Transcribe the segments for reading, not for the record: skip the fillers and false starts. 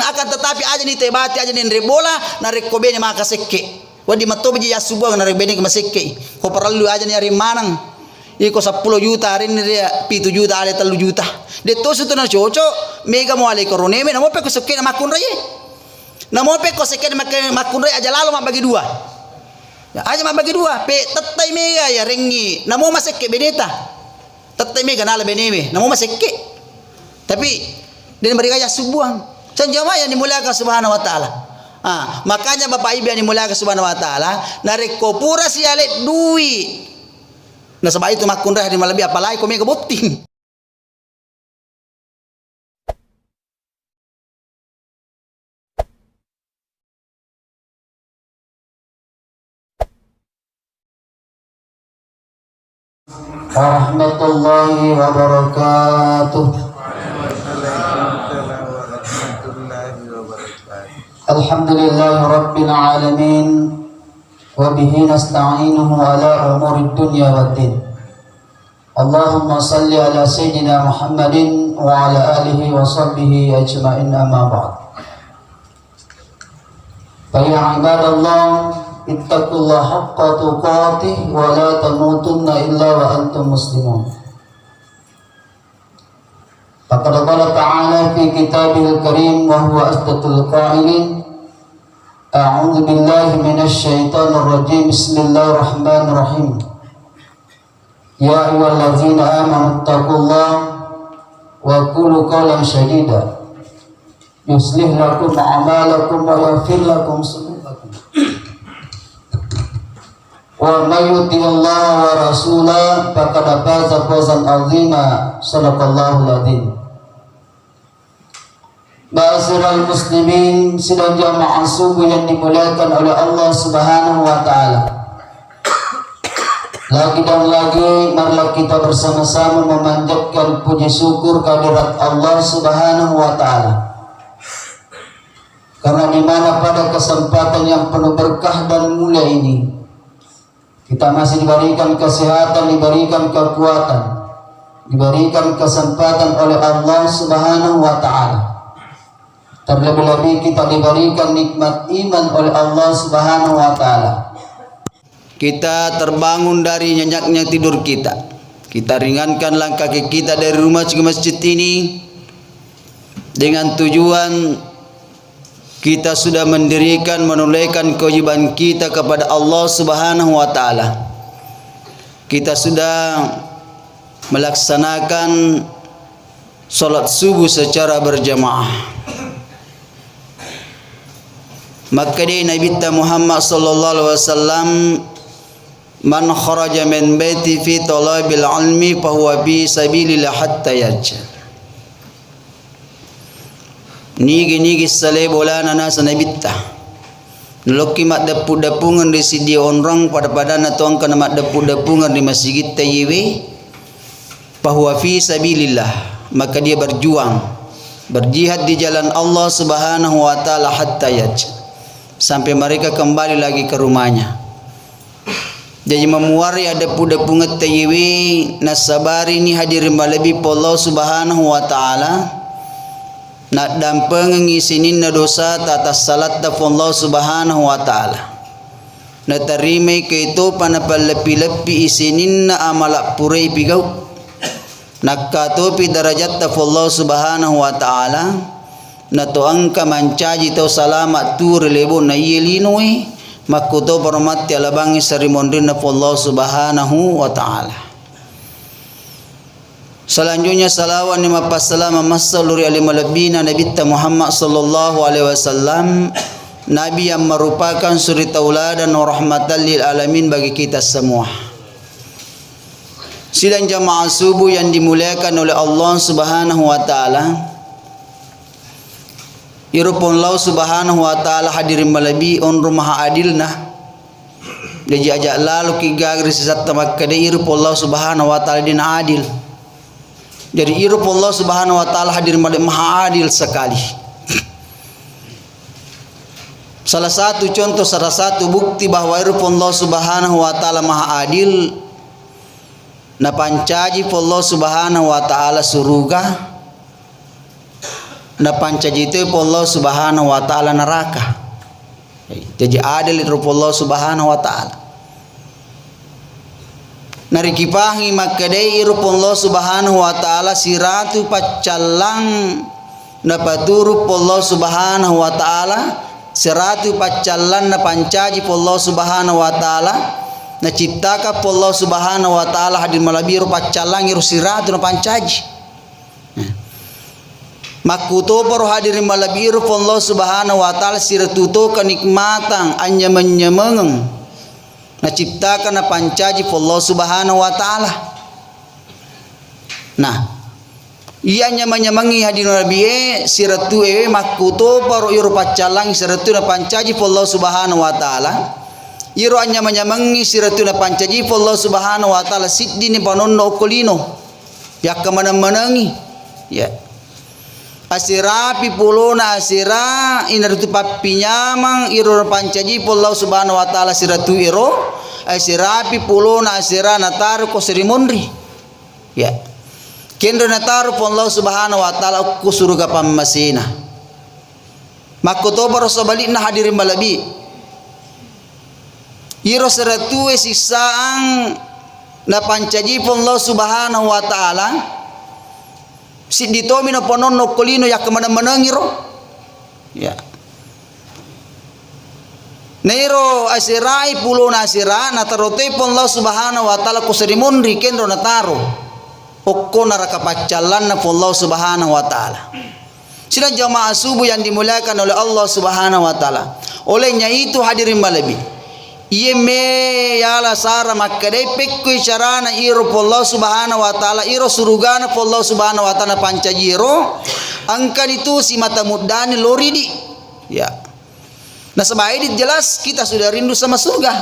akan tetapi aja ni tebati aja ni bola na rekobene maka sekke wadi matobe ya subuh na rekobene ke sekke ko perlu aja ni hari manang iko 10 juta hari ni dia 7 juta ale 3 juta de to su to na chocho mega mo ale korone me na mo pe ko sekke na makun raye na mo pe ko sekke na makun raye aja lalu mak bagi dua ya aja mak bagi dua pe tetai mega ya rengi na mo masekke beneta tetai mega na le beneme na mo masekke tapi dan mereka ya subuhan sanjama yang dimuliakan subhanahu wa ta'ala. Makanya Bapak Ibu yang dimuliakan subhanahu wa ta'ala narik kopura si alet dui nah sebab itu makun reh di malabih apalagi kau mega bukti warahmatullahi wabarakatuh. Alhamdulillahi rabbil alamin wa bihi nasta'inuhu ala umuri dunya waddin. Allahumma salli ala sayyidina Muhammadin wa ala alihi wa sahbihi ajma'in amma ba'd. Fa ya ibadallah ittaqullaha haqqa tuqatih wa la tamutunna illa wa antum muslimun. Faqad qala ta'ala fi kitabihil karim wa huwa asdaqul qa'ilin a'udzu billahi minasy syaithanir rajim bismillahirrahmanirrahim ya ayyuhallazina amanu taqullaha wa qulu qawlan sadida yuslih lakum a'malakum wa yaghfir lakum dhunubakum wa may yuti'illaha wa rasulahu faqad faza fawzan 'azima sadaqallahul adzim. Ma'asyiral muslimin sidang jamaah subuh yang dimuliakan oleh Allah Subhanahu wa taala. Lagi dan lagi marilah kita bersama-sama memanjatkan puji syukur kehadirat Allah Subhanahu wa taala. Karena di mana pada kesempatan yang penuh berkah dan mulia ini kita masih diberikan kesehatan, diberikan kekuatan, diberikan kesempatan oleh Allah Subhanahu wa taala. Terlebih-lebih kita diberikan nikmat iman oleh Allah Subhanahu wa taala. Kita terbangun dari nyenyaknya tidur kita. Kita ringankan langkah kita dari rumah ke masjid ini dengan tujuan kita sudah mendirikan menunaikan kewajiban kita kepada Allah Subhanahu wa taala. Kita sudah melaksanakan salat subuh secara berjamaah. Maka dia Nabi Muhammad sallallahu alaihi wasallam man kharaja min baiti fi talabil ilmi fa huwa bi sabilillah hatta yarja. Nigi sale bolana nasa Nabi ta. Noloki mak dapungan di sidi orang pada na tuang kana mak dapungan di masjid Tayyibi fa huwa fi sabilillah maka dia berjuang berjihad di jalan Allah Subhanahu wa taala hatta yarja sampai mereka kembali lagi ke rumahnya. Jadi memuari ada puda-punga Tayyibi nasabari ni hadir lebih Allah Subhanahu wa taala nak dampeng ngisinin na dosa atas salat da Allah Subhanahu wa taala. Na tarimay kito panapalepi-lepi isinin na amalak puray pigaw. Nakatupi darajat da Allah Subhanahu wa taala. Na to ang kamancaji tau salamat tu relebo na yelinoi makuto permati alabangi sarimondrin na Allah Subhanahu wa taala. Selanjutnya salawat ni mapassalam masaluri alimalabina Nabi Muhammad sallallahu alaihi wasallam, nabi yang merupakan suri tauladan wa rahmatan lil alamin bagi kita semua. Sidang jamaah subuh yang dimuliakan oleh Allah Subhanahu wa taala. Irupun Allah Subhanahu wa taala hadirin malabi on rumah adilna. Jadi ajak lalu ki gagri sesat tamakade irupun Allah Subhanahu wa taala din adil. Jadi irupun Allah Subhanahu wa taala hadirin malabi maha adil sekali. Salah satu contoh, salah satu bukti bahwa irupun Allah Subhanahu wa taala maha adil na pancaji Allah Subhanahu wa taala suruga na pancaji itu Allah Subhanahu wa taala neraka. Jadi adil itu Allah Subhanahu wa taala. Narikipahi makadai iru Allah Subhanahu wa taala siratu paccalang na paturu Allah Subhanahu wa taala siratu paccalan na pancaji Allah Subhanahu wa taala na ciptaka Allah Subhanahu wa taala hadir malabiru paccalang iru siratu na pancaji. Makuto paro hadir malabiru Allah Subhanahu wa taala siratuto kenikmatan anyamanyameng na ciptakan na pancaji Allah Subhanahu wa taala. Nah, iya nyamanyamangi hadir nabi siratu makuto paro iru paccalang siratu na pancaji Allah Subhanahu wa taala. Iru nyamanyamangi siratu na pancaji Allah Subhanahu wa taala siddi ni panonno okolino yak kamana-manangi. Ya. Asirapi pulona asira inartu papinyamang iru pancaji Allah Subhanahu wa taala siratu iro asirapi pulona asira nataru ko serimondri. Ya. Kendo nataru Allah Subhanahu wa taala ku surga pammasina. Makoto baro sabalik na hadirin malabi. Iro siratu sisaang na pancaji Allah Subhanahu wa taala si ditomi no ponono kolino yak mana-manangiro. Ya. Nairo asirai pulo nasira natarote pon Allah Subhanahu wa taala ko serimondri kendro nataro. Okko naraka paccalan na Allah Subhanahu wa taala. Sila jamaah subuh yang dimuliakan oleh Allah Subhanahu wa taala. Olehnya itu hadirin malabi. Iye me yala sara makkadai pekku syarana iro Allah Subhanahu wa taala iro surugana Allah Subhanahu wa taala pancajiro angkan itu si mata mudani loridi. Ya. Nah sebaik jelas kita sudah rindu sama surga.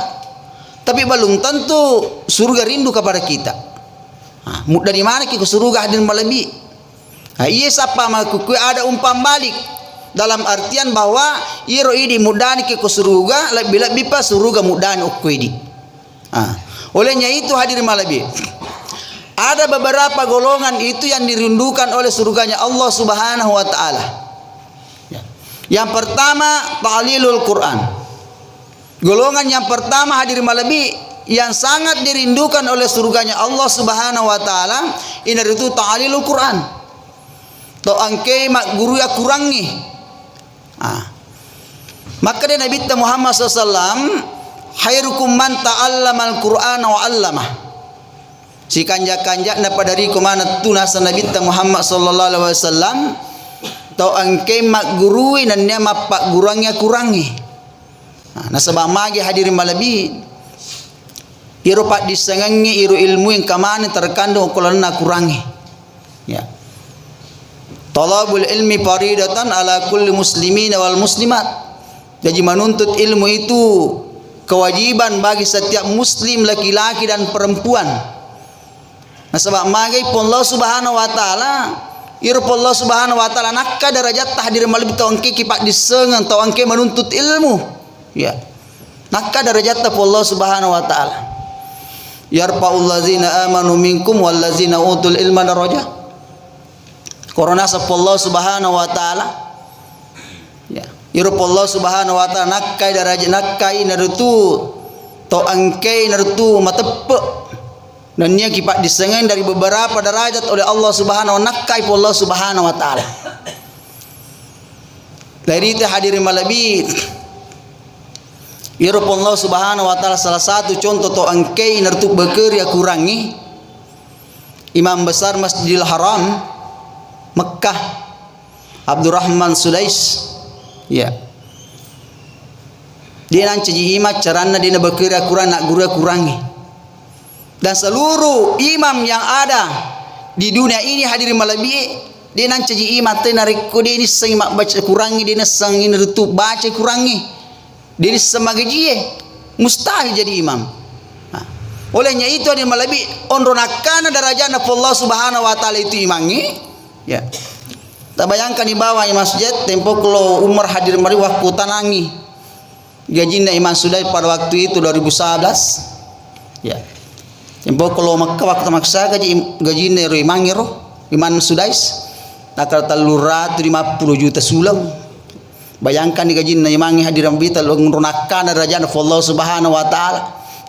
Tapi belum tentu surga rindu kepada kita. Nah, dari mana kita surga hadirin malabi? Nah, iya sapa makuku ada umpan balik. Dalam artian bahwa iro idi mudani ke surga lebih pas surga mudani ukudi. Olehnya itu hadirin malabi. Ada beberapa golongan itu yang dirindukan oleh surganya Allah Subhanahu wa taala. Yang pertama ta'lilul Quran. Golongan yang pertama hadirin malabi yang sangat dirindukan oleh surganya Allah Subhanahu wa taala ini itu ta'lilul Quran. To angke mak guru ya kurangi. Maka dia Nabi Muhammad SAW khairukum man ta'allamal Qur'ana wa 'allamah. Si kanja-kanja na padari kumana tunasa Nabi Muhammad sallallahu alaihi wasallam tau angke mak gurui dan nya mapak gurangnya kurangi. Nah sebab magi hadirin malabi iru pak disengangi iru ilmu yang kamane terkandung kolana kurangi. Ya. Talabul ilmi faridatan ala kulli muslimin wal muslimat. Jadi menuntut ilmu itu kewajiban bagi setiap muslim laki-laki dan perempuan. Nah sebab magai Allah Subhanahu wa taala iru Allah Subhanahu wa taala nakka derajat tahdir malib tawangke kipak disengan tawangke menuntut ilmu. Ya. Nakka derajat Allah Subhanahu wa taala. Yarfa'ul ladzina amanu minkum wal ladzina utul ilma darajah. Korona Allah Subhanahu wa taala. Ya. Irup Allah Subhanahu wa taala nakkai darajat nakkai narutu to angkai narutu matepe. Dan nya kipak disengen dari beberapa derajat oleh Allah Subhanahu wa nakkai Allah Subhanahu wa taala. Dari itu hadirin malabi irup Allah Subhanahu wa taala salah satu contoh to angkai narutu beker ya kurangi Imam besar Masjidil Haram Mekah Abdurrahman Sudais. Ya. Dia nan ceji imam carana dia berkira kurang nak guru kurangi. Dan seluruh imam yang ada di dunia ini hadirin malabi dia nan ceji imam teh narik ko dia ni seng mak baca kurangi dia seng ini rutu baca kurangi. Dia semaga jie mustahil jadi imam. Olehnya itu hadirin malabi onronakana darajana Allah Subhanahu wa taala itu imangi. Ya. Tak bayangkan di bawah imam masjid tempo kalau Umar hadir mari waktu tanangi gajinya Imam Sudai pada waktu itu 2011. Ya. Tempo kalau Makkah waktu maksa gajinya Imam Sudais nakal 350 juta sulang. Bayangkan di gaji na imangi hadiran bita lunrunakan derajat Allah Subhanahu wa taala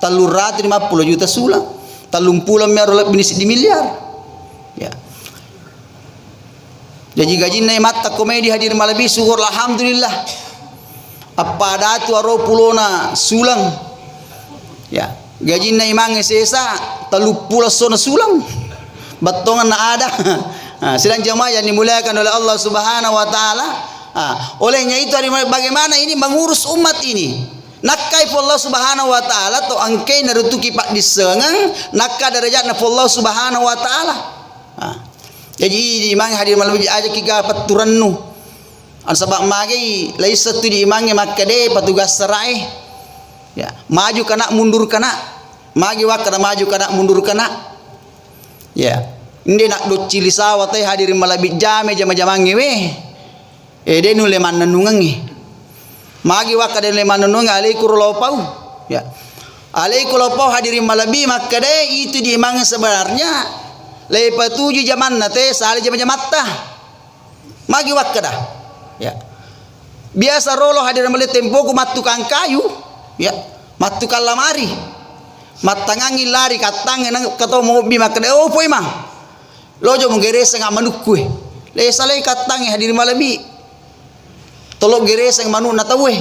350 juta sulang 30 miliar binis di miliar ya. Jadi gaji na mata komedi hadir malabi syukur alhamdulillah apa datu aro pulona sulang ya. Gaji na imangi sesa 30 sona sulang batongan na ada. Sedang jamaah yang dimuliakan oleh Allah Subhanahu wa taala. Olehnya itu bagaimana ini mengurus umat ini. Nakai Allah Subhanahu wa taala to angkai narutuki pak disengang nakka darajat na Allah Subhanahu wa taala. Jadi imang hadir malam aja kiga paturannu. An sabak magi laisa tu di imangnya makade petugas serai. Ya, maju kana mundur kana. Magi wakana maju kana mundur kana. Ya. Inde nak do cili sawat hadir malabi jame jama-jamange we. Ede nu leman nanungangi. Magi wakade leman nanung alaikur lopau. Ya. Alaikur lopau hadiri malabi makade itu di imang sebenarnya lepa 7 zaman nate sali jama jamatta. Magi wakada. Ya. Biasa rolo hadir malai tempo ku matukang kayu. Ya. Matukang lamari. Matangangi lari katang nang ketemu bi makade oh poi mah. Lojo menggeres nga manuk kue. Le salai katang hadir malabi. Tolong geres yang manu na tawe.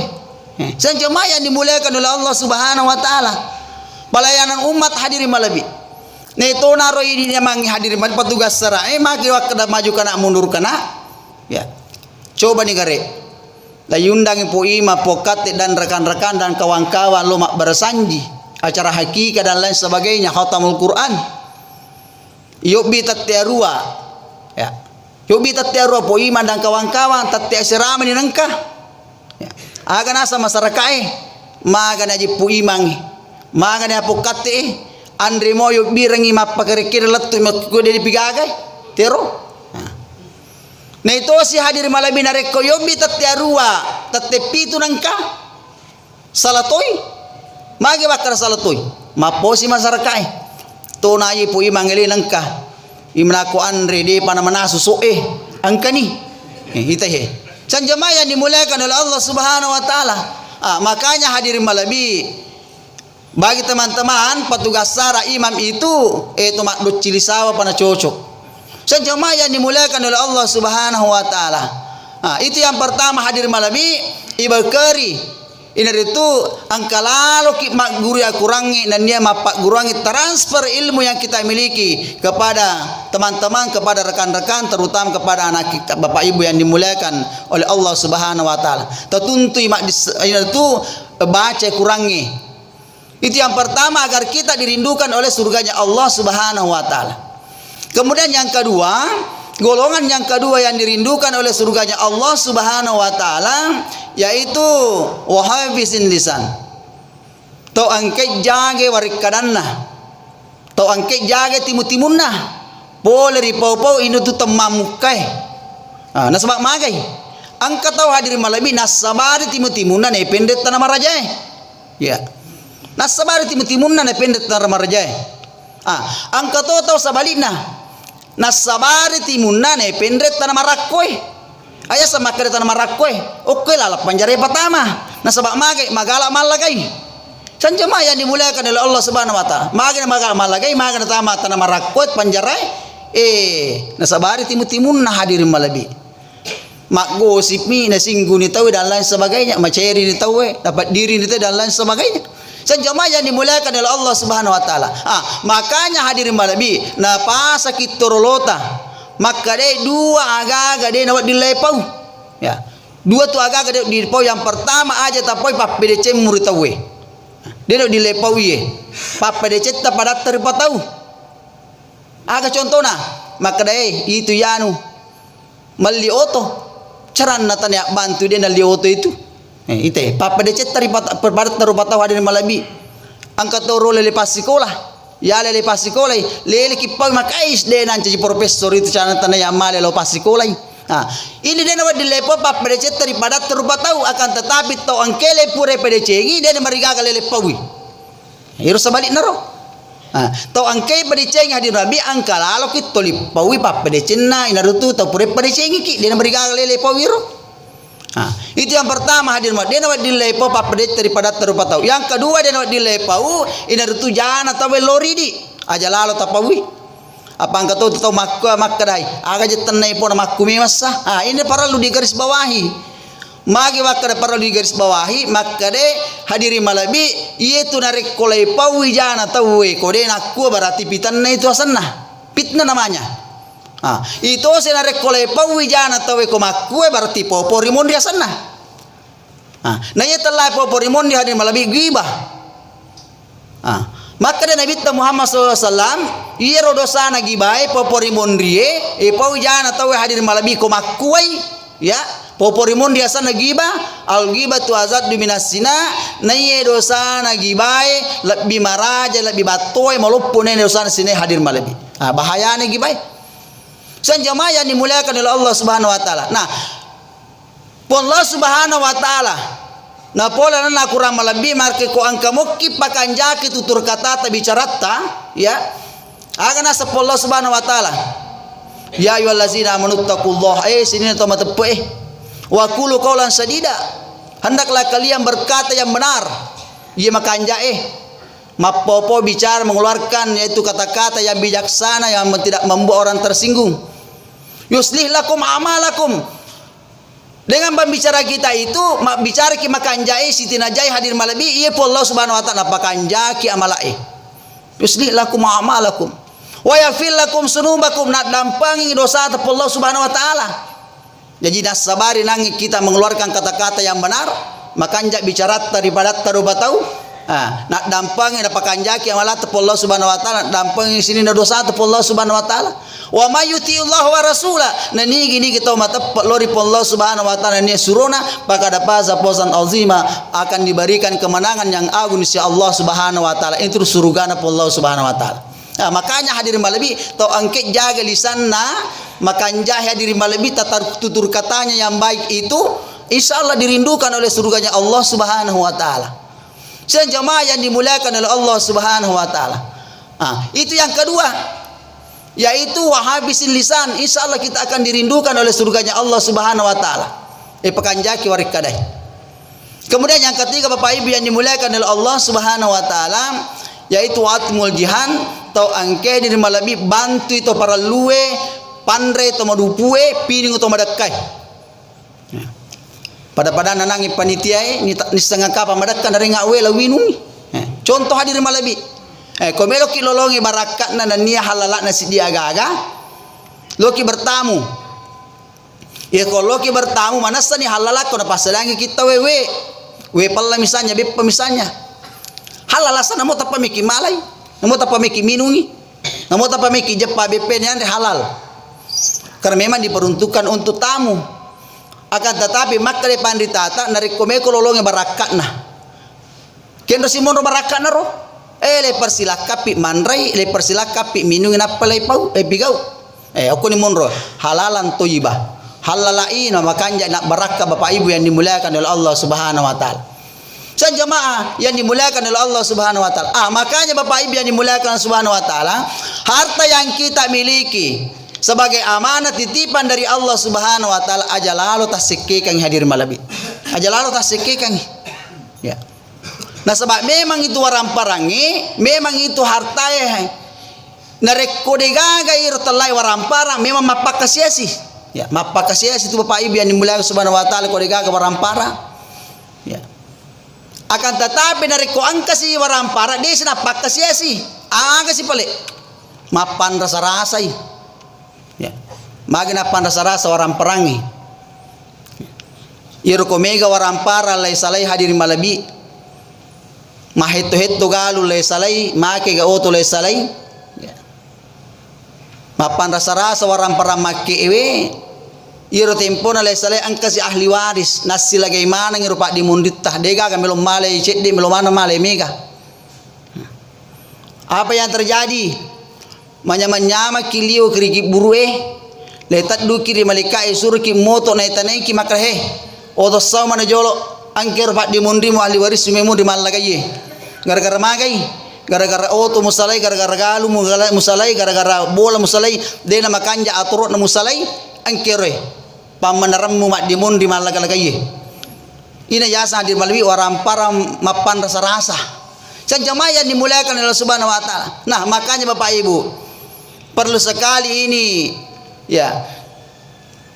Sang jemaah yang dimuliakan oleh Allah Subhanahu wa taala. Pelayanan umat hadiri malabi. Neto naro ini mangi hadiri malabi petugas serai maki wakda maju kana mundur kana. Ya. Coba nih gare. Layundang po ima pokate dan rekan-rekan dan kawan-kawan lo mak bersanji acara hakikat dan lain sebagainya khatamul Quran. Yuk bi tatyarua. Ya. Yobi tatyarua po iman dan kawan-kawan tatya sirama ni nangka. Ya. Aga nasa masyarakat maga na po imang maga na po kate andre mo yobi rangi mapakirikir latto ko di pigagay tero. Na ito si hadir malabi na reko yobi tatyarua tatepito nangka salatoy magi bakar salatoy mapo si masyarakat to na po imang ili nangka. Imna ko andre di panamana susueh angkani hitahe san jamaah yang dimuliakan oleh Allah Subhanahu wa taala. Makanya hadirin malabi bagi teman-teman petugas sara imam itu makdut cilisawa pana cocok san jamaah yang dimuliakan oleh Allah Subhanahu wa taala. Itu yang pertama hadirin malabi ibakari ini itu angka lalu kita guru yang kurangi dan dia mapak gurangi transfer ilmu yang kita miliki kepada teman-teman, kepada rekan-rekan, terutama kepada anak kita, bapak ibu yang dimuliakan oleh Allah Subhanahu wa taala. Tertentu ini itu baca kurangi. Itu yang pertama agar kita dirindukan oleh surganya Allah Subhanahu wa taala. Kemudian yang kedua, golongan yang kedua yang dirindukan oleh surganya Allah Subhanahu wa taala yaitu wahafisin lisan. To angke jage warikadanna. To angke jage timu-timunna. Boleh ripau-pau inu tu temamukai. Nasabak magai. Angka tau hadir malabi nasabari timu-timunna ne pendet tanah marajai. Ya. Nasabari timu-timunna ne pendet tanah marajai. Angka tau sabalina. Nasabari timunna ne pendet tanah marakoi. Ayah sama kere tanah marakoi. Oke lah penjara pertama. Nasabak magai magala malagai. San jemaah yang dimuliakan oleh Allah Subhanahu wa taala. Magai magala malagai magai tanah tanah marakoi penjara. Nasabari timu-timunna hadirin malabi. Mak gosip mi nasinggu ni tahu dan lain sebagainya. Maceri ni tahu dapat diri ni tahu dan lain sebagainya. San jemaah yang dimuliakan oleh Allah Subhanahu wa taala. Makanya hadirin malabi napasa kitorolota. Maka deh dua agak-agak deh nawat dilepau. Ya. Dua tu agak-agak di lepau yang pertama aja tapoi pap PDC murid tahu. Dia nak dilepau ye. Pap PDC tak pada terpatau. Agak contohnya, maka deh itu yanu mali oto. Caran natanya bantu dia nali oto itu. Itu pap PDC terpatau pada terpatau hadirin malabi. Angkat toro lepas sekolah. Ya lele pasikolai lele kipau makais de nan jadi profesor itu cara tanah yang male lo pasikolai. Ini dia nawat dilepo pap PDC daripada terupa tahu akan tetapi tau angkele pure PDC ini dia meriga lele pawi. Harus sebalik naro. Tau angkai padiceng hadir Nabi angka lalo kit toli pawi pa padicena inarutu tau pure padiceng ki dia beri galele pawiro. Itu yang pertama hadir Nabi dia nawat dilai pa padec daripada terupa tau. Yang kedua dia nawat dilai pau inarutu jana tau lori di aja lalo tapawi. Apa angka tau makka dai aga jetenai po na makku masa. Ini para lu di garis bawahi. Magi wakada para di garis bawahi makade hadiri malabi itu narik kolai pawi jana tawe kode nakku berarti pitana itu asanna pitna namanya. Itu se narik kolai pawi jana tawe ko makku berarti popori mon dia asanna. Nah ya telah popori mon dia hadiri malabi gibah. Maka Nabi Muhammad SAW iya rodosa na gibai popori mon rie pawi jana tawe hadiri malabi ko makku ya. Poporimun dia sana giba al ghibatu azad minasina naye dosa na gibai lebih maraja lebih batoy malupun ne dosa sini hadir malabi. Bahaya ne gibai. San jamaah yang dimuliakan oleh Allah Subhanahu wa taala. Nah, Allah Subhanahu wa taala na pola na kurang malabi marke ko angka mukki pakanjaki tutur kata ta bicarata ya. Agana sa Allah Subhanahu wa taala. Ya ayyuhallazina amanu taqullaha sini to matepe wa qulu qawlan sadida hendaklah kalian berkata yang benar ia makanja mapopo bicara mengeluarkan yaitu kata-kata yang bijaksana yang tidak membuat orang tersinggung. Yuslih lakum amalakum dengan pembicara kita itu bicara ki makanjai sitinajai hadir malabi ia po Allah Subhanahu wa taala pakanja ki amalai yuslih lakum amalakum wa yafil lakum sunubakum nak dampangi dosa ta Allah Subhanahu wa taala. Jadi nasabari nangi kita mengeluarkan kata-kata yang benar, makanja bicara daripada taruba tahu. Nak dampang ina pakanjaki amala ta Allah Subhanahu wa taala, dampang sini na dosa ta Allah Subhanahu wa taala. Wa may yuti'illahu wa rasula. Nani gini kita mata lori Allah Subhanahu wa taala ni suruna pada paza pozan azima akan diberikan kemenangan yang agung si Allah Subhanahu wa taala. Itu surgana Allah Subhanahu wa taala. Makanya hadirin malabi tau angket jaga lisanna makanja hadirin malabi tatar tutur katanya yang baik itu insyaallah dirindukan oleh surganya Allah Subhanahu wa taala. Sedang jamaah yang dimuliakan oleh Allah Subhanahu wa taala. Itu yang kedua yaitu wahabisin lisan insyaallah kita akan dirindukan oleh surganya Allah Subhanahu wa taala. Pakanjaki warik kadai. Kemudian yang ketiga Bapak Ibu yang dimuliakan oleh Allah Subhanahu wa taala yaitu atmul jihan tau angke di malabi bantu itu para luwe pandre to madupue pining to madakai pada nanangi panitia ni setengah kapa madakkan dari ngawe lawinung contoh hadir malabi komelo ki lolongi barakat na nia halala na si dia aga loki bertamu kalau loki bertamu manasa ni halala ko na pasalangi kita we pala misalnya bip misalnya halalasan namo ta pamiki malay namo ta pamiki minungi namo ta pamiki jepa BP yan halal karena memang diperuntukkan untuk tamu akan tetapi makre panditata narik komeko lolonge barakat nah kendo simon barakat na ro le persilakapi mandrai le persilakapi minungi napalay pau bigau aku ni monro halalan toyibah halalai na makanja nak barakah Bapak Ibu yang dimuliakan oleh Allah Subhanahu wa taala. San jamaah yang dimuliakan oleh Allah Subhanahu wa taala. Makanya Bapak Ibu yang dimuliakan Subhanahu wa taala, harta yang kita miliki sebagai amanat titipan dari Allah Subhanahu wa taala aja lalu tasikkekan hadir malabi. Aja lalu tasikkekan. Ya. Nah sebab memang itu waramparangi, memang itu harta narek kode gaga ir telai waramparang memang mapakasiasi. Ya, mapakasiasi itu Bapak Ibu yang dimuliakan Subhanahu wa taala kode gaga waramparang. Ya. Akan tetapi dari ko angka si warampara dia sina pakasiasi angka si pale mapan rasa-rasa ya magna pan rasa-rasa waramparangi iro ko mega warampara lay salay hadir malabi mahito-hito galu lay salay make ga oto lay salay ya. Mapan rasa-rasa warampara make ewe iro tempo na lay salay angka si ahli waris nasi lagay mana ngiro pak di munditah dega kami belum malay cek di belum mana malay mega. Apa yang terjadi? Manyama kilio kerigi burue letat du kiri malika isur ki moto na itanay ki makrahe odo saw mana jolo angker pak di mundi mo ahli waris memu di malagaye gara-gara magay gara-gara auto musalai, gara-gara galu musalai, gara-gara bola musalai, dena makanja aturut na musalai, angkere pamanarammu mak dimun di malagalagaye. Ina yasa hadir malawi orang param mapan rasa-rasa. San jamaah yang dimuliakan oleh Allah Subhanahu wa taala. Nah, makanya Bapak Ibu, perlu sekali ini ya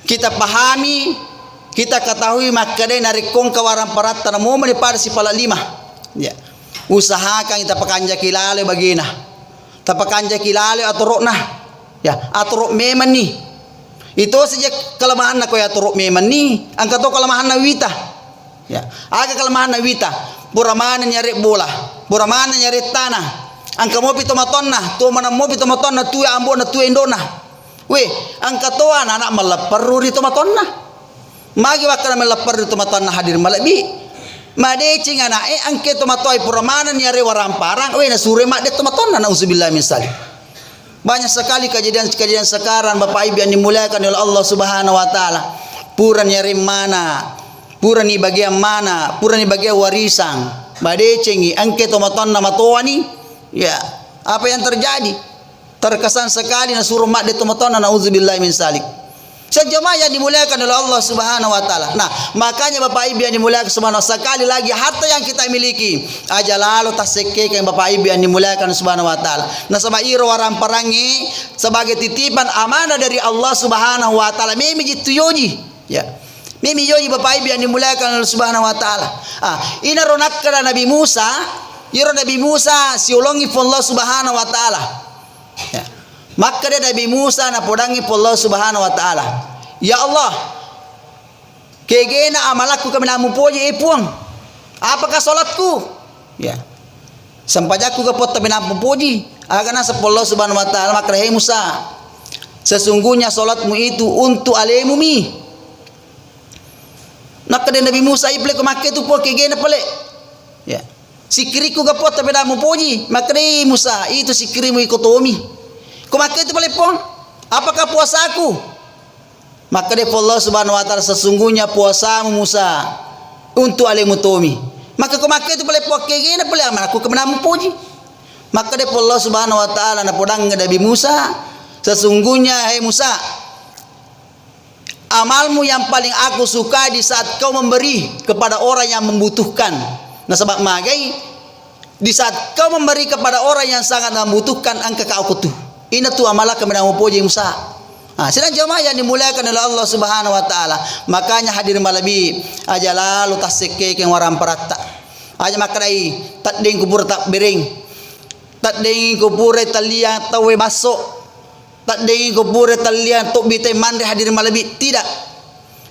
kita pahami, kita ketahui makadai narikong kawaran parat tanamu pada si pala lima. Ya. Usahakan kita pakanja kilale bagina. Tapakanja kilale aturok na. Ya, aturok meman ni. Itu saja kelemahan na ko ya aturok meman ni. Ang kato kelemahan na wita. Ya, aga kelemahan na wita. Buramana nyari bola, buramana nyari tanah. Ang kamo pito matonna, tu mana mo pito matonna tu ambo na tu indona. We, ang katoa anak malapar rito matonna. Magi wakana malapar rito matonna hadir malabi. Made cinga na ang keto matoy puramana nyari waramparang. We na sure mak de matonna nauzubillah min salik. Banyak sekali kejadian-kejadian sekarang Bapak Ibu yang dimuliakan oleh Allah Subhanahu wa taala. Pura nyari mana? Pura ni bagian mana? Pura ni bagian warisan. Made cengi ang keto matonna matoani. Ya, apa yang terjadi? Terkesan sekali na suruh mak de matonna nauzubillah min salik. Sejamaah yang dimuliakan oleh Allah Subhanahu wa taala. Nah, makanya Bapak Ibu yang dimuliakan subhanahu sekali lagi harta yang kita miliki aja lalu taseke yang Bapak Ibu yang dimuliakan Subhanahu wa taala. Nah, sama iro waran parangi sebagai titipan amanah dari Allah Subhanahu wa taala. Mimi jitu yoji. Ya. Mimi yoji Bapak Ibu yang dimuliakan oleh Subhanahu wa taala. Ina ronak kada Nabi Musa, iro Nabi Musa siulongi Allah Subhanahu wa taala. Ya. Maka dia Nabi Musa na podangi po Allah Subhanahu wa taala. Ya Allah, kegena amalaku kami namu poje ipuang. Apakah salatku? Ya. Sampajaku ke pot kami namu poji. Agana sa Allah Subhanahu wa taala maka hai Musa. Sesungguhnya salatmu itu untuk alemu mi. Maka dia Nabi Musa iple ko make tu po kegena pale. Ya. Sikiriku ke pot kami namu poji. Maka dia Musa itu sikirimu ikotomi. Kumakai itu boleh pun. Apakah puasaku? Maka dia Allah Subhanahu wa taala sesungguhnya puasamu Musa untuk alemu tomi. Maka kumakai itu boleh pakai gini boleh aman aku kemenamu puji. Maka dia Allah Subhanahu wa taala na podang Nabi Musa sesungguhnya hai Musa amalmu yang paling aku suka di saat kau memberi kepada orang yang membutuhkan. Nah sebab magai di saat kau memberi kepada orang yang sangat membutuhkan angka kau kutu. Ina tu amalah kami namu puji Musa. Sedang jemaah yang dimuliakan oleh Allah Subhanahu wa taala. Makanya hadir malabi aja lalu taseke yang waram parata. Aja makrai tading kubur tak bering. Tading kubur talian tawe masuk. Tading kubur talian tok bite mande hadir malabi tidak.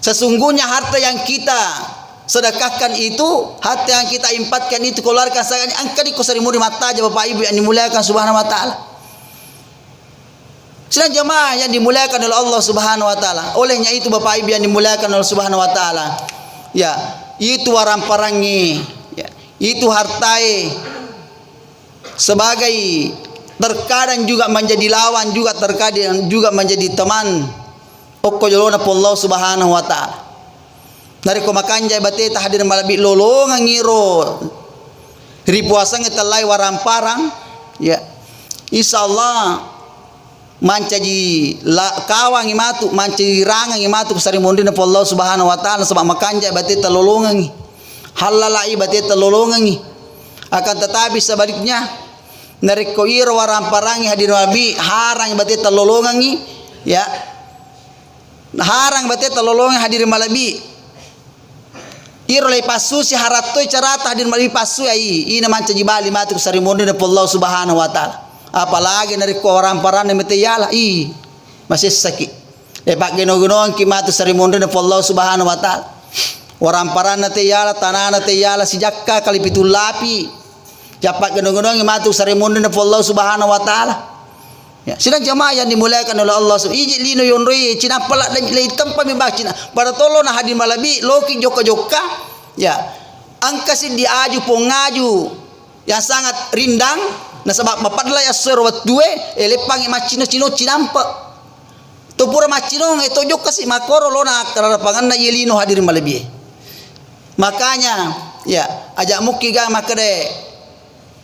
Sesungguhnya harta yang kita sedekahkan itu, harta yang kita impatkan itu keluarkan sangat angkadi kusari muri mata aja Bapak Ibu yang dimuliakan Subhanahu wa taala. Sedang jemaah yang dimuliakan oleh Allah Subhanahu wa taala. Olehnya itu Bapak Ibu yang dimuliakan oleh Subhanahu wa taala. Ya, itu waram parangi, ya, itu hartai sebagai terkadang juga menjadi lawan, juga terkadang juga menjadi teman. Pokok jolona Allah Subhanahu wa taala. Dari komakanja bateta hadir malabi lolongan ngiro. Ripuasa ngetelai waram parang, ya. Insyaallah mancaji kawang imatu mancaji rangang imatu sari mondina po Allah Subhanahu wa taala sebab makanja bate talolongangi halalai bate talolongangi akan tetapi sebaliknya narik koiro waram parangi hadir nabi harang bate talolongangi ya harang bate talolongangi hadir malabi iro lay pasu si haratoi carata hadir malabi pasu ai ina mancaji bali matu sari mondina po Allah Subhanahu wa taala. Apalagi dari orang paran yang meteyala masih sakit. Pak geno-geno kimatu sarimonde na Allah Subhanahu wa taala. Orang paran na teyala tanana teyala sijakka kali pitul lapi. Japak geno-geno kimatu sarimonde na Allah Subhanahu wa taala. Ya, sidang jamaah yang dimuliakan oleh Allah. Iji lino yonroi cina pelak dan leitam pamibak cina. Pada tolo na hadir malabi loki joka-joka. Ya. Angkasin diaju pongaju yang sangat rindang. Nah sebab mapadla ya serwat due elepang macino cino cinampa to pura macino itu jok kasih makoro lona karena pangan na yelino hadir malabi makanya ya ajak muki ga makade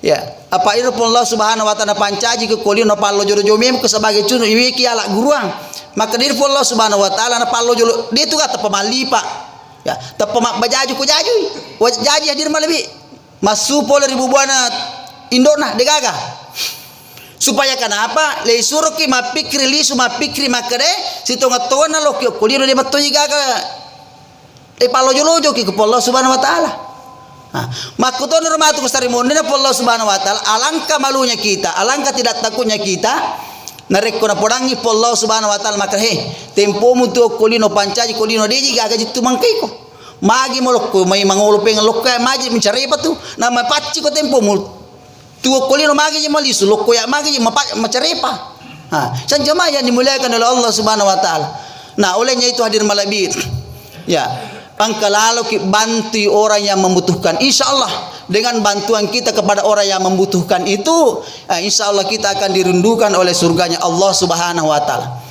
Ya, apa itu pun Allah Subhanahu wa taala pancaji ke koli no pallo jolo jomem ke sebagai cunu iwi ki ala guruang. Maka dir pun Allah Subhanahu wa taala na pallo jolo dia tu kata pemali pak. Ya, tepemak bajaju ko jaju. Jaji hadir malabi. Masu pol ribu buana indona degaga. Supaya kenapa? Le suruh ki mapikri lisu mapikri makare situ ngatona lo ki koli no de matoji gaga. Pallo jolo jo ki ke Allah Subhanahu wa taala. Makuton rumah tu kustari mondena Allah Subhanahu wa taala, alangkah malunya kita, alangkah tidak takutnya kita nareko na podangi Allah Subhanahu wa taala maka tempo mu tu kolino pancaji kolino deji gaga jitu mangkai ko magi molokko mai mangolo pengen lokka maji mencari apa tu nama pacci ko tempo mu tu kolino magi malisu lokko ya magi mencari apa san jamaah yang dimuliakan oleh Allah Subhanahu wa taala. Nah olehnya itu hadir malabit ya. Angka lalu bantu orang yang membutuhkan. Insya Allah dengan bantuan kita kepada orang yang membutuhkan itu, insya Allah kita akan dirindukan oleh surganya Allah Subhanahu wa taala.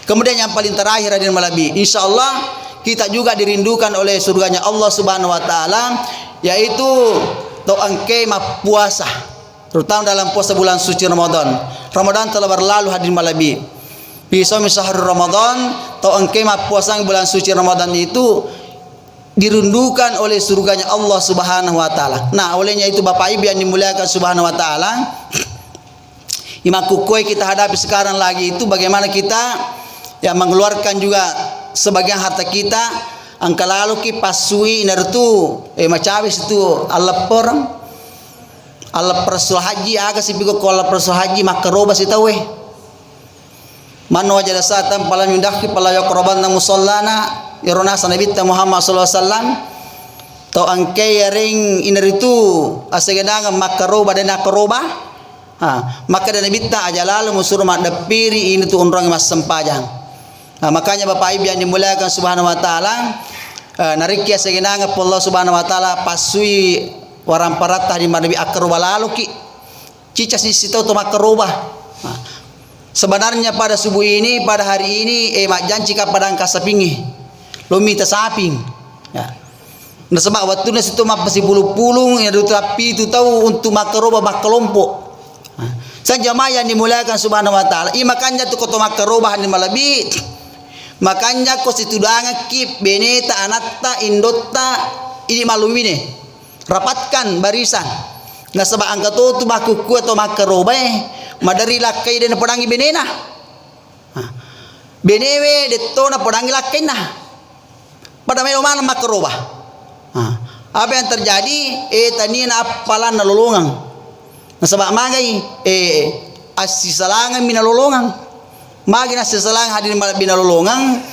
Kemudian yang paling terakhir hadirin malabi, insya Allah kita juga dirindukan oleh surganya Allah Subhanahu wa taala, yaitu doang kemah puasa, terutama dalam puasa bulan suci Ramadan. Ramadan telah berlalu hadirin malabi. Bisa sahur Ramadan, doang kemah puasa bulan suci Ramadan itu dirundukan oleh surganya Allah Subhanahu wa taala. Nah, olehnya itu Bapak Ibu yang dimuliakan Subhanahu wa taala, imakukoi kita hadapi sekarang lagi itu bagaimana kita yang mengeluarkan juga sebagian harta kita angka lalu ki pasui nartu macawis itu Allah perang Allah persul haji aga sipigo ko Allah persul haji makaroba sitawe mano wajada satam pala yundaki pala yakroban na musallana Irona sanabita Muhammad sallallahu alaihi wasallam to angke ring ineritu asegedanga makaroba dan akaroba maka dan nabita aja lalu musuh mak dapiri ini tu orang mas sempajang. Makanya Bapak Ibu yang dimuliakan Subhanahu wa taala nariki asegedanga Allah Subhanahu wa taala pasui waram paratah di manabi akaroba lalu ki cica sisi to makaroba. Sebenarnya pada subuh ini pada hari ini mak janji ka padang kasapingi lomi tasaping ya. Nah sebab waktu na situ map pasi pulung-pulung ya du tapi itu tahu untuk makaroba makelompok. San jamaah yang dimuliakan Subhanahu wa taala, makanya tu koto makaroba ni malabi. Makanya ko situdanga kip beneta anatta indotta ini malumine. Rapatkan barisan. Nah sebab angka tu makuku atau makaroba madari lakai dan pedangi benena. Benewe detto na pedangi lakai nah. Pada mana makaroba. Apa yang terjadi? Tani na apalan na lolongang. Nasabak magay asisalangan minalolongang. Magi na asisalangan hadir binalolongang.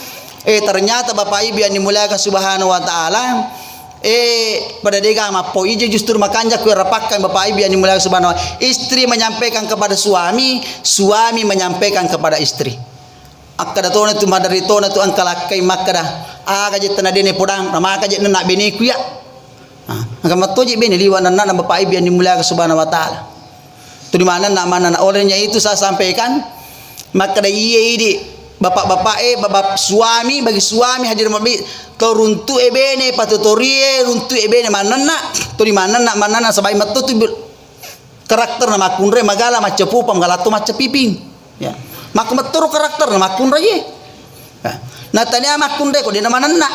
Ternyata Bapak Ibu yang dimuliakan Subhanahu wa taala pada dega mapo ije justru makanya ku rapakkan Bapak Ibu yang dimuliakan Subhanahu wa taala. Istri menyampaikan kepada suami, suami menyampaikan kepada istri. Akada tona tu madari tona tu angkalakai makada aga je tana dene podang maka je nak bini ku ya angka matoji bini liwan nan Bapak Ibu yang dimuliakan Subhanahu wa taala tu di mana olehnya itu saya sampaikan makada iye ini bapak-bapak bapak suami bagi suami hadir mabi to runtu bene patutorie runtu bene manana tu di mana sabai matu tu karakter nama kunre magala macepu pamgalato macepiping ya maku meturu karakter makun raye. Nah tanya makun deh kok dia nama nana.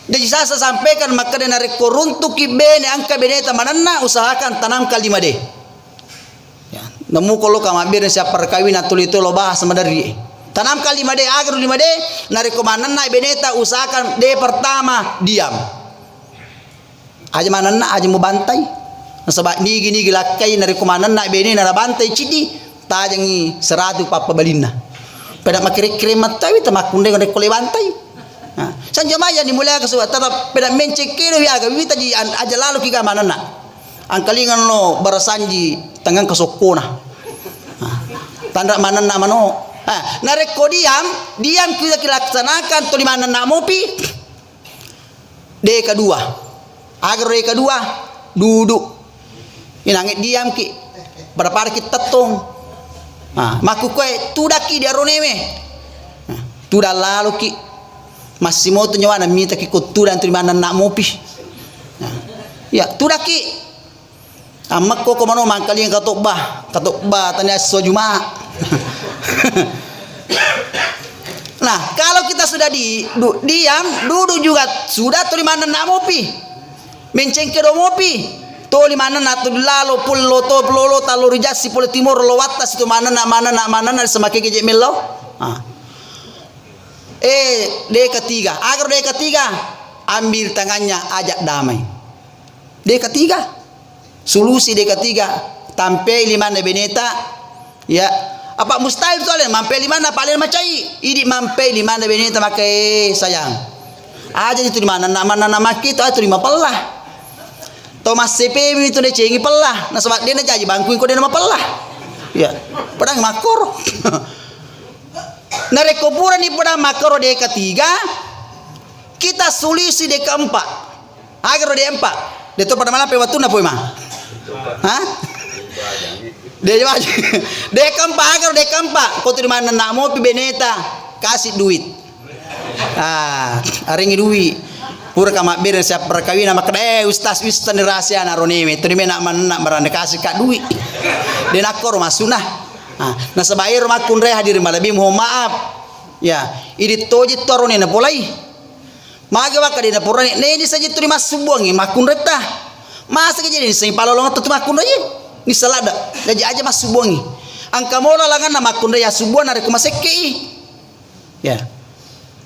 Jadi saya sampaikan maka dia narik koruntu kibene angka beneta manana usahakan tanam kalima deh. Ya, nemu kalau kamu ambil siapa perkawinan tulito lo bahas sama dari. Tanam kalima deh agar lima deh narik manana beneta usahakan deh pertama diam. Aja manana aja mau bantai. Sebab ni gini gilakai narik manana bene nara bantai cidi. Tajangi seratu papa balina. Pada makiri kremat tawi tamakun dengan rekole bantai. San jamaah yang dimuliakan Subhanahu wa taala pada mencekir ya aga wita di aja lalu kiga manana. Angkalingan no barasanji tangan kesokona. Tanda manana mano. Nareko diam kita laksanakan tu di manana mopi. D kedua. Agar D kedua duduk. Inangit diam ki. Berapa kita tong. Maku kue tudaki dia roneme. Tuda lalu ki masih mau tu nyawa na minta ki kutu dan tu mana nak mopi. Ya tudaki. Amak ko kumano mangkali yang katokbah tanya so Jumat. Nah, kalau kita sudah diam, duduk juga sudah tu di mana nak mopi. Mencengke do mopi. To di mana nak tu lalo pullo to lolo talo rijasi pul timur lo watas itu mana nak semakin kejek melo. D ketiga. Agar D ketiga, ambil tangannya ajak damai. D ketiga. Solusi D ketiga, tampai lima beneta. Ya, apa mustahil soalnya mampai lima paling macai. Ini mampai lima beneta makai sayang. Aja itu di mana nama kita itu lima pelah. Thomas CP itu dia cengi pelah. Nah sebab dia nak jadi bangkuin kau dia nama pelah. Ya, pedang makor. Nah rekopura ni pedang makor D ketiga. Kita solusi D keempat. Agar D empat. Dia tu pada malam pewatu na poema. Hah? Dia aja. D keempat agar D keempat. Kau tu di mana nak mau pi beneta kasih duit. Aringi duit. Pura kamak bir siap perkawinan maka ustaz ni rahasia naroneme. Tu ni nak meranda kasih kak duit. Dia nak kor masunah. Nah sebaik rumah kunre hadir malabi mohon maaf. Ya, ini toji torone na polai. Maga waka dia na porane. Ni saja tu ni masubuangi makun reta. Masa ke jadi sing palolong tu makun aja. Ni salada. Jadi aja masubuangi. Angka mola langan na makun ya subuan na kumaseke. Ya.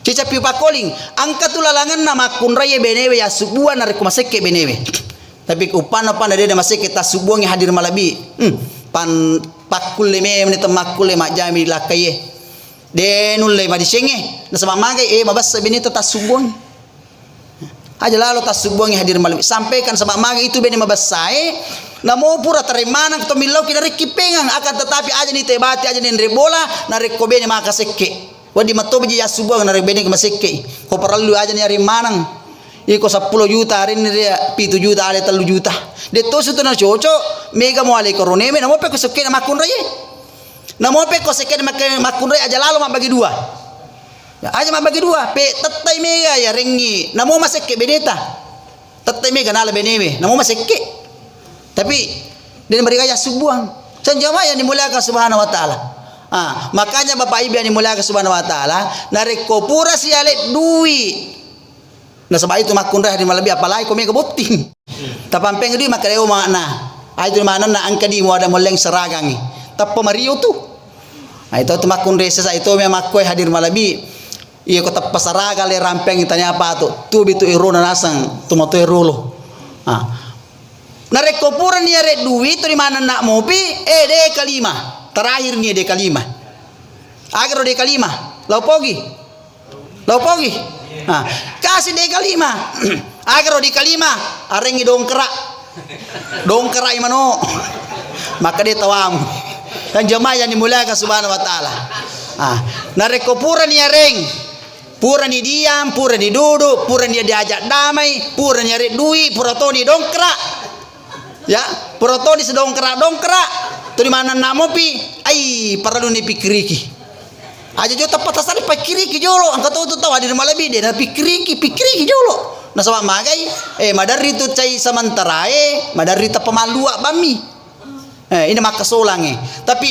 Cica pipa calling, angka tu lalangan nama kunraya benewe ya subuan na kumaseke benewe. Tapi upana dia maseke ta subuangi hadir malabi. Pan pakul leme menit makul le majami lakaye. Denul le madisenge. Na sama magai mabas benita ta subuangi. Aja lalu ta subuangi hadir malabi. Sampaikan sama magai itu bene mabas sae. Namo pura terimanang to milau kidari kipengang akan tetapi aja ni tebati aja ni rebola na rekobene makaseke. Wadi matobi ya subuh na rebene ke maseke. Ko perlu aja ni hari manang. Iko 10 juta hari ni dia 7 juta ale 3 juta. De to su na chocho mega mo ale korone me namo pe ko seke na makun raye. Namo pe ko seke na makun raye aja lalu mak bagi dua. Ya aja mak bagi dua pe tetai mega ya rengi. Namo maseke beneta. Tetai mega na le beneme. Namo maseke. Tapi dia beri gaya subuhan. Sanjama yang dimuliakan subhanahu wa taala. Makanya Bapak Ibu yang dimuliakan subhanahu wa ta'ala narik kopura si alet duit. Nah sebab itu makun dah di malabi apalagi kau mega bukti. Tapampeng di makareo makna. Itu mana na angka di mu ada moleng seragangi. Tap pemario tu. Itu tu makun resa itu memang kau hadir malabi. Iya kau tap pasaraga le rampeng tanya apa tu. Tu bitu iro na nasang tu moto iro lo. Narik kopura ni aret duit tu di mana nak mopi de kelima. Terakhir ni D kelima. Agar D kelima. Lau pogi. Kasih D kelima. Agar D kelima. Arengi dongkerak. Dongkerak imano. Maka dia tawam. Dan jemaah yang dimuliakan subhanahu wa ta'ala. Nareko pura ni areng. Pura ni diam. Pura ni duduk. Pura ni diajak damai. Pura ni arek duit. Pura to ni dongkerak. Ya. Pura to ni sedongkerak. Tu di mana nak mopi, perlu ni pikiriki. Aja jo tepat asal pikiriki jolo. Angkat tu tahu hadir malabi dia pikiriki jolo. Nah sama magai, madari tu cai sementara madari ta pemalua bami. Ini maka solange. Tapi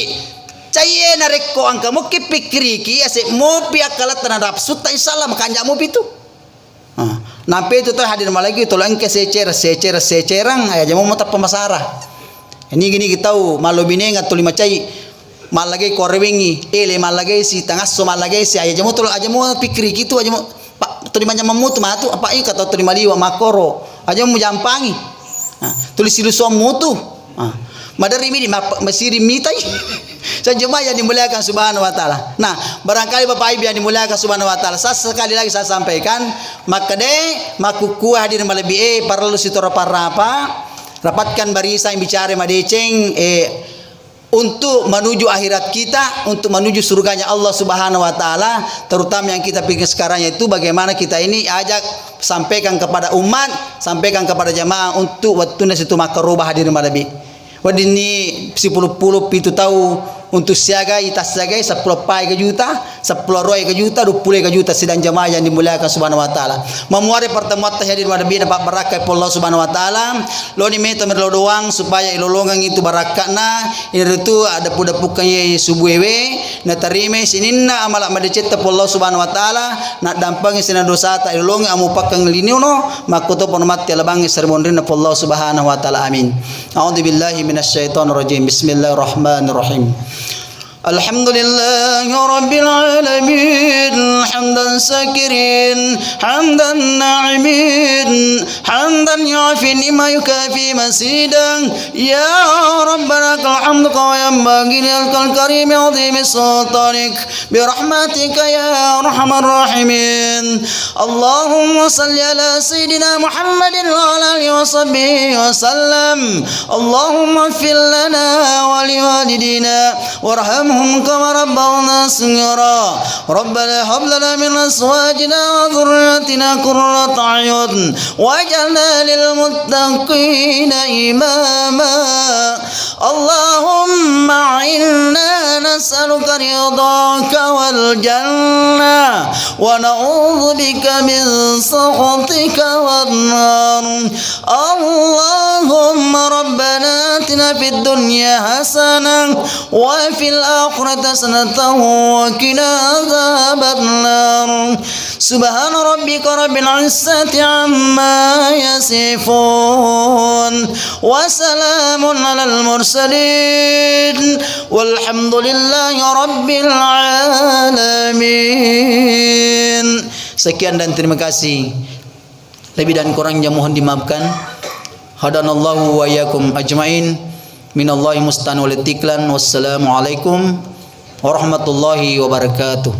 cai nareko angka mo pikiriki ase mopi akalat tanadap suta insyaallah makanya mopi tu. Nampe tu hadir malagi tolong ke secerang aja mau ta pemasara. Ini gini kita tahu malu bini ngat tuli macai malagay korwengi malagay si tangaso malagay si aja mo tulo aja mo pikiri gitu aja mo tuli manya mamutu matu apa ini kata tuli maliwa makoro aja mo jampangi tulis siluso mutu madari mi masiri mitai sa jemaah yang dimuliakan subhanahu wa ta'ala. Nah barangkali Bapak Ibu yang dimuliakan subhanahu wa ta'ala sekali lagi saya sampaikan maka makuku hadir malebi perlu sitora parapa rapatkan barisan yang bicara madeceng untuk menuju akhirat kita, untuk menuju surganya Allah Subhanahu wa taala, terutama yang kita pikir sekarang yaitu bagaimana kita ini ajak sampaikan kepada umat, sampaikan kepada jamaah untuk waktu nasitu makarubah hadir malabi. Wadini 10 pitu tahu untuk siagai tas siagai 10 pai ke juta, 10 roi ke juta, 20 ke juta sedang jamaah yang dimuliakan subhanahu wa taala. Memuari pertemuan tahdir wa nabi dapat barakat Allah subhanahu wa taala. Lo ni meto merlo doang supaya ilolongan itu barakatna. Ini itu ada puda-pukan ye subuhewe na tarime sininna amala madecet Allah subhanahu wa taala na dampangi sinan dosa ta ilolongi amu pakang liniono makoto ponomati alabangi sermonrina Allah subhanahu wa taala amin. A'udzu billahi minasyaitonir rajim. Bismillahirrahmanirrahim. Alhamdulillahi rabbil alamin hamdan sakirin hamdan na'imin hamdan yu'afi ma yukafi masidan ya rabbana lakal hamdu wa yanbaghi lakal karim azim sultanik bi rahmatika ya arhamar rahimin. Allahumma salli ala sayidina Muhammadin wa ala alihi wa sahbihi wa sallam. Allahumma ighfir lana wa liwalidina warham كما ربونا صغارا ربنا هب لنا من أزواجنا وذرياتنا قرة أعين واجعلنا للمتقين إماما. اللهم إنا نسألك رضاك والجنة ونعوذ بك من سخطك والنار. اللهم ربنا آتنا في الدنيا حسنة وفي الآخرة حسنة وقنا عذاب النار. سبحان ربك رب العزة عما يصفون وسلام على المرسلين والحمد لله رب العالمين. Sekian dan terima kasih. Lebih dan kurangnya mohon dimaafkan. Hadanallahu wa iyyakum ajmain. Minallahi mustan wal itiklan. Wassalamualaikum warahmatullahi wabarakatuh.